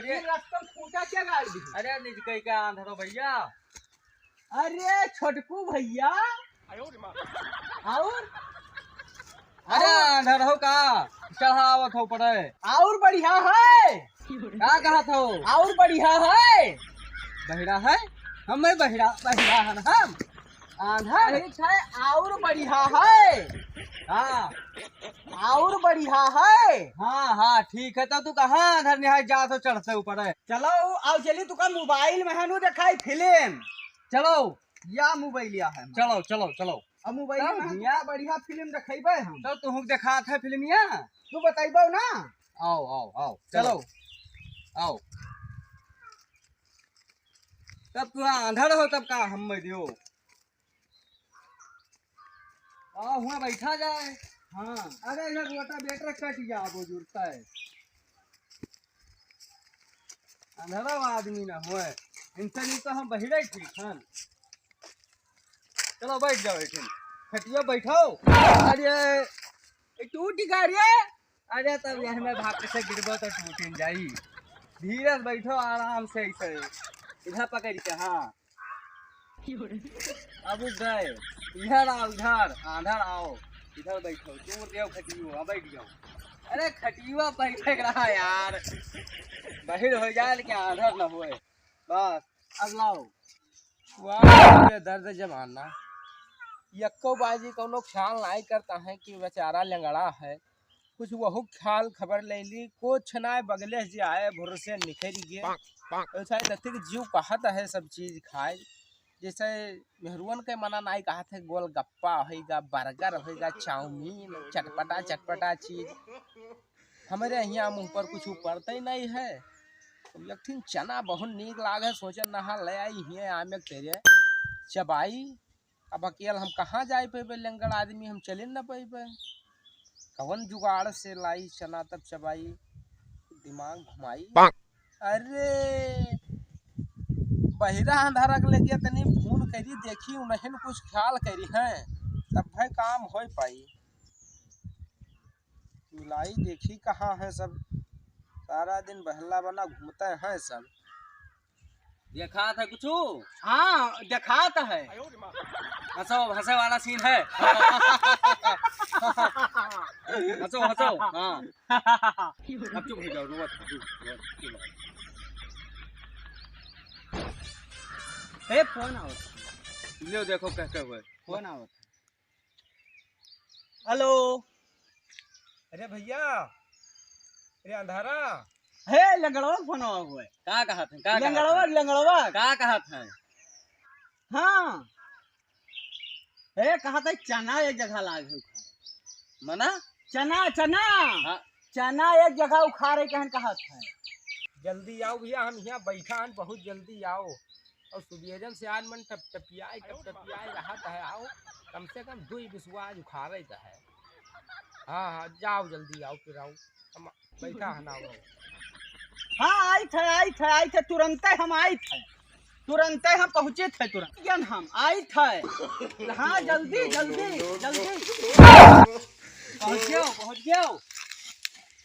अरे रास्ता फूटा क्या गाड़ दी। अरे निज कई का आंधा तो भैया। अरे छोटकू भैया और अरे आंधा रहो का चढ़ावत हो पड़े और बढ़िया है। का कहा थो और बढ़िया है। बहिरा है हम बहिरा बहिरा है हम आंधा है और बढ़िया है। हाँ और बढ़िया है। हाँ हाँ ठीक है तो तू कहाँ आंधा निहाय जा तो चढ़ते ऊपर है। चलो आओ चली तुका मोबाइल में हनु दिखाई फिल्म। चलो या मोबाइलिया है। चलो चलो चलो अब मोबाइल में हम या बढ़िया फिल्म दिखेबे हम। तो तू देखा था फिल्मिया तू बताइबो ना। आओ आओ आओ चलो आओ तब तू आंधर हो तब का हम में दियो आओ हुआ बैठा जाए। हाँ अरे इधर रोटा बेटर कट जा वो जुड़ता है। अंधेरा आदमी ना हुए इनसे नहीं तो हम बहिरे ठीक हैं। चलो बैठ जाओ बैठे खटिया बैठाओ। अरे टूट गाड़ी। अरे तब यहाँ में भाग से गिरबो तो टूट जाई। धीरे से बैठो आराम से ऐसे इधर पकड़ के। हाँ अब गए इधर आओ इधर आंधर आओ इधर बैठो दूर देव खटियो बैठ जाओ। अरे खटिया बैठे रहा यार बहिर हो जाए लेकिन आंधर न हुए बस। अब लाओ वाह दर्द जमाना यक्को बाजी कोनो ख्याल नहीं करता है कि बेचारा लंगड़ा है। कुछ वह ख्याल खबर ले ली को छनाए बगले से आए भुर से निखर गए। ऐसा जीव कहत है सब चीज खाए जैसे मेहरुअन के मना नहीं कहा थे गोलगप्पा होगा बर्गर होगा चाउमीन चटपटा चटपटा चीज हमारे यहाँ मुँह पर कुछ पड़ता ही नहीं है। लेकिन चना बहुत नीक लागे सोचे नहा ले आई हिए आमे तेरे चबाई। अब अकेले हम कहाँ जाए पे लंगड़ आदमी हम चले न पे कवन जुगाड़ से लाई चना तब चबाई दिमाग घुमाई। अरे बहिरा अंधारा के लेके तनी फोन करी देखी उन्हें कुछ ख्याल करी है तब भाई काम हो पाई। मिलाई देखी कहाँ है सब सारा दिन बहला बना घूमते हैं सब। देखा था कुछ हाँ दिखाता है। हंसो हंसे वाला सीन है। हंसो हंसो हाँ अब चुप हो जाओ रोवत हे फोन आओ लियो देखो कहते हुए फोन आओ। हेलो अरे भैया अरे अंधारा हे लंगड़वा फोन आओ हुए। का कहा था का लंगड़वा लंगड़वा का कहा था। हाँ हे कहा था चना एक जगह लागे उखाड़े। मना चना चना हाँ चना एक जगह उखाड़े कहन कहा था। जल्दी आओ भैया हम यहाँ बैठा हैं बहुत जल्दी आओ और सुबेरन से आज मन टपटपियाए रहता है। आओ कम से कम 2 विश्वास उखाड़े है। हाँ हाँ जाओ जल्दी आओ फिर आओ हम बैठा है ना। हाँ आई थे तुरंत हम आई थे तुरंत हम पहुँचे थे तुरंत हम आई थे। हाँ जल्दी जल्दी जल्दी पहुँच गयो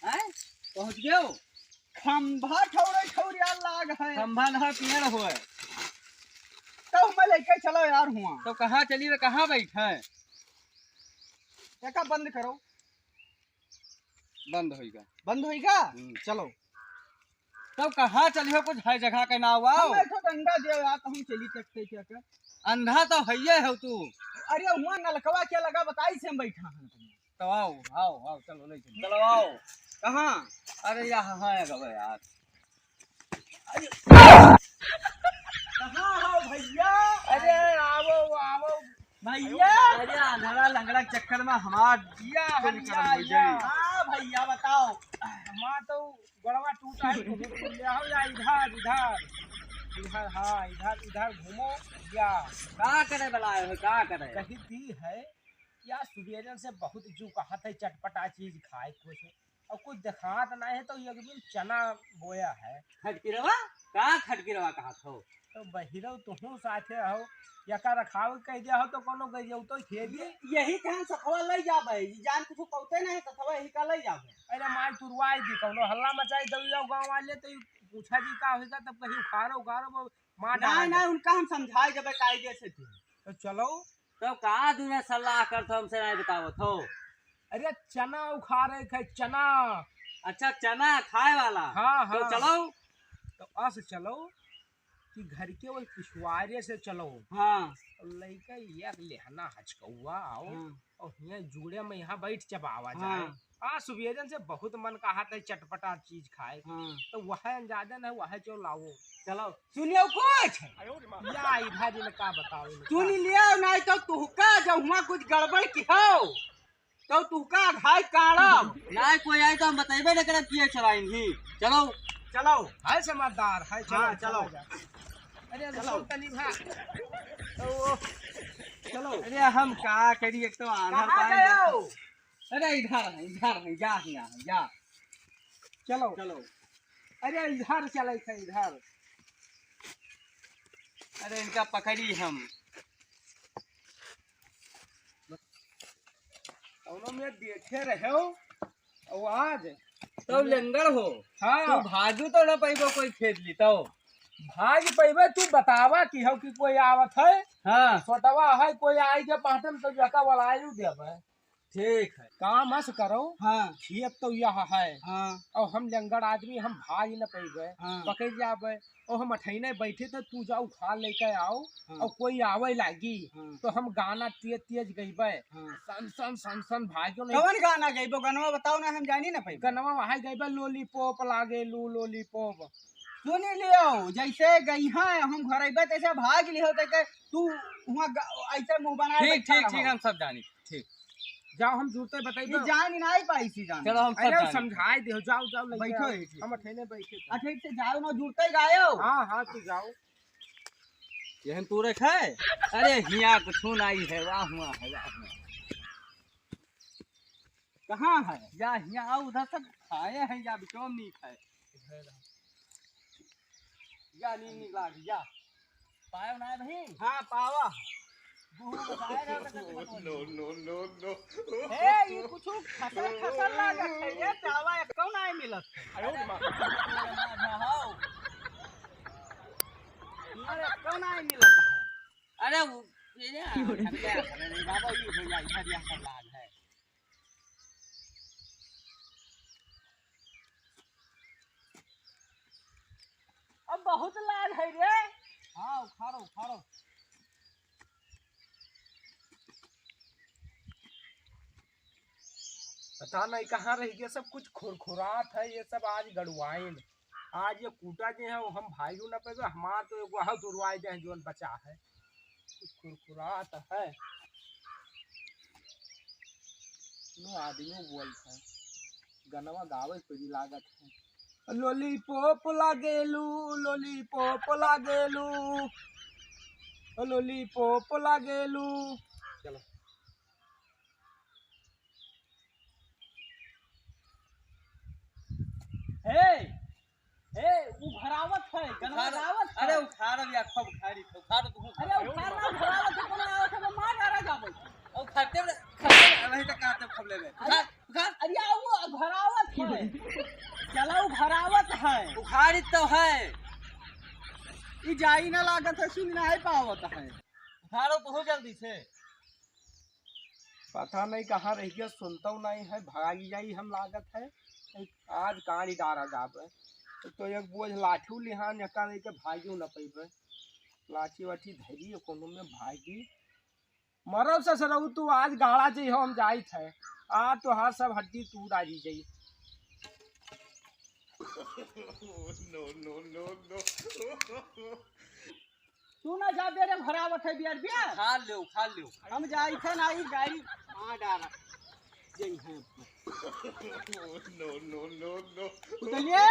हैं पहुँच गयो। खंभा ठौरे ठौरिया लाग है। खंभा नहा पेड़ हुए तो मैं लेके चलो यार हुआ तो कहाँ चली वे कहाँ बैठे देखा बंद करो बंद होगा बंद होगा। चलो तब कहाँ चलियो कुछ है जगह के ना हुआ हमें तो डंडा दे यार तो हम चली सकते क्या क्या। अंधा तो है हो तू। अरे हुआ नलकवा क्या लगा बताई से हम बैठा हैं। तो आओ आओ आओ चलो नहीं चलो आओ कहाँ। अरे यहाँ है गए यार कहाँ हो भैया। अरे आओ आओ भैया अरे अंधारा लंगड़ा के चक्कर में हमार दिया हाँ भैया बताओ। हमारा तो गड़वा टूटा है इधर इधर इधर हाँ इधर इधर घूमो या का करे बुलाए हो का करे कही दी है या सुबेरन से बहुत जू कहा था चटपटा चीज खाए कुछ और कुछ दिखात नहीं है तो एक दिन चना बोया है। खटकिरवा का खटकिरवा कहा थो तो बहिरो तुहू साथे हो यका रखाव कह दिया हो तो कोनो गइयो तो खेदी यही कहां सखवा ले जाबे जान कुछ कहते नहीं सखवा यही का ले जाबे। अरे मार तुरवाई दी कोनो हल्ला मचाई दइयो गांव वाले तो पूछा जी का होगा तब कहीं उखाड़ो उखाड़ो वो मार नहीं डाला नहीं उनका हम समझाए जब कायदे से थी। तो चलो। तो कहा तूने सलाह कर तो हमसे नहीं बतावत हो। अरे चना उखाड़े थे चना। अच्छा चना खाए वाला। हाँ तो हाँ चलो। तो अस चलो कि घर के वो पिछवाड़े से चलो। हाँ लड़का यार लेहना हचकौआ आओ हाँ और यहाँ जुड़े में यहाँ बैठ चबावा जाए। हाँ। सुबेरन से बहुत मन कहा था चटपटा चीज खाए हाँ तो वह अंदाजन है वह जो लाओ। चलो सुनियो कुछ या इधर इनका बताओ सुन लियो नहीं तो तुहका जब हुआ कुछ गड़बड़ की हो तो तुहका घाय काड़ब। नहीं कोई आए तो हम बताइबे न करब किए चलाएंगी। चलो चलो है समझदार है। हाँ, चलो। अरे चलो। चलो तनी भा चलो अरे हम का करी एक तो आंधर कहाँ गए हो? अरे इधर है जा यहाँ जा। चलो चलो अरे इधर चले थे इधर। अरे इनका पकड़ी हम। दोनों में देखे रहे हो और आज तो लंगर हो। हाँ तू भागू तो न पैबो कोई खेत ली तो। भाग पैबे तू बतावा कि हो कि कोई आवत है। हाँ छोटवा है कोई आई के पाटन तो जका वाला आयु देवे। ठीक है। काम मस करो। हाँ खेत तो यह है हाँ और हम लंगड़ आदमी हम भाग न पैबे हाँ पकड़ जाबे और हम अठैने बैठे तो तू जाओ खा लेके आओ हाँ। और कोई आवे लागी हाँ। तो हम गाना तेज तेज गईबे हाँ। सन सन भाग्यो नहीं। कौन गाना गई वो गनवा बताओ ना हम जानी ना पाई। गनवा वहां गईबे लॉलीपॉप लागे लू लॉलीपॉप। सुन लियो जैसे गई है हम घर अबे तैसे भाग लियो तो तू वहाँ ऐसे मुंह बना ठीक ठीक ठीक हम सब जानी। ठीक जाओ हम जुड़ते बताइए जान ही नहीं पाई सी जान। चलो हम सब अरे जानी। समझाए दे जाओ जाओ लइका। बैठो एठी। हम अठैने बैठे थे। अच्छा से जाओ ना जुड़ते गायो। हाँ हाँ तू जाओ। यहन तू रखा है। अरे हिया कुछ नहीं है वाह हुआ है वाह हुआ। कहाँ है? या हिया आओ उधर सब खाए हैं या बिचौम नहीं खाए। या नहीं निकला या पायो ना भाई। हाँ पावा। नो ए ये कुछ फसल फसल लागत है ये चावा कौन आए मिलत। अरे कौन आए मिलत है। अरे ये बाबा ये भैया इधर यहाँ पर लाग है। अब बहुत लाल है रे। हाँ उखाड़ो उखाड़ो। पता नहीं कहाँ रह गया सब कुछ खुरखुरात है ये सब आज गड़वाइन। आज ये कूटा जो है वो हम भाइयों न पे हमार तो एगो हाथ उड़वाए जाए जोन बचा है कुछ खुरखुरात है। नो आदमी बोलता है गनवा गावे पे भी लागत है। लॉलीपॉप लागेलू लॉलीपॉप लागेलू लॉलीपॉप लागेलू। चलो ए वो भरावत है गनवा रावत है। अरे उखाड़ या खूब उखाड़ी उखाड़ तू। अरे उखाड़ना भरावत है कोना आवत है मार डाला जाबो। और खाते वही तक काटे खबले में उखाड़ उखाड़। अरे वो भरावत है। चलो भरावत है। उखाड़ी तो है। ई जाई ना लागत है सुन नहीं पावत है। उखाड़ो तो हो जल्दी से। पता नहीं कहाँ रह गया सुनता नहीं है भागी जाई हम लागत है। आज कहानी डारा जाबे तो एक बोझ लाठी लिहान यका लेके भागियो न पैबे। लाठी वाठी धरी कोनो में भागी मरब से सरऊ तू आज गाड़ा जे हम जाई थे आज तो हर सब हड्डी टूट आ जी जाई। तू ना जा बेरे भरावत है बियार बियार। खा लो हम जाई थे ना ई गाड़ी मार डाला जई है। नो उतलिए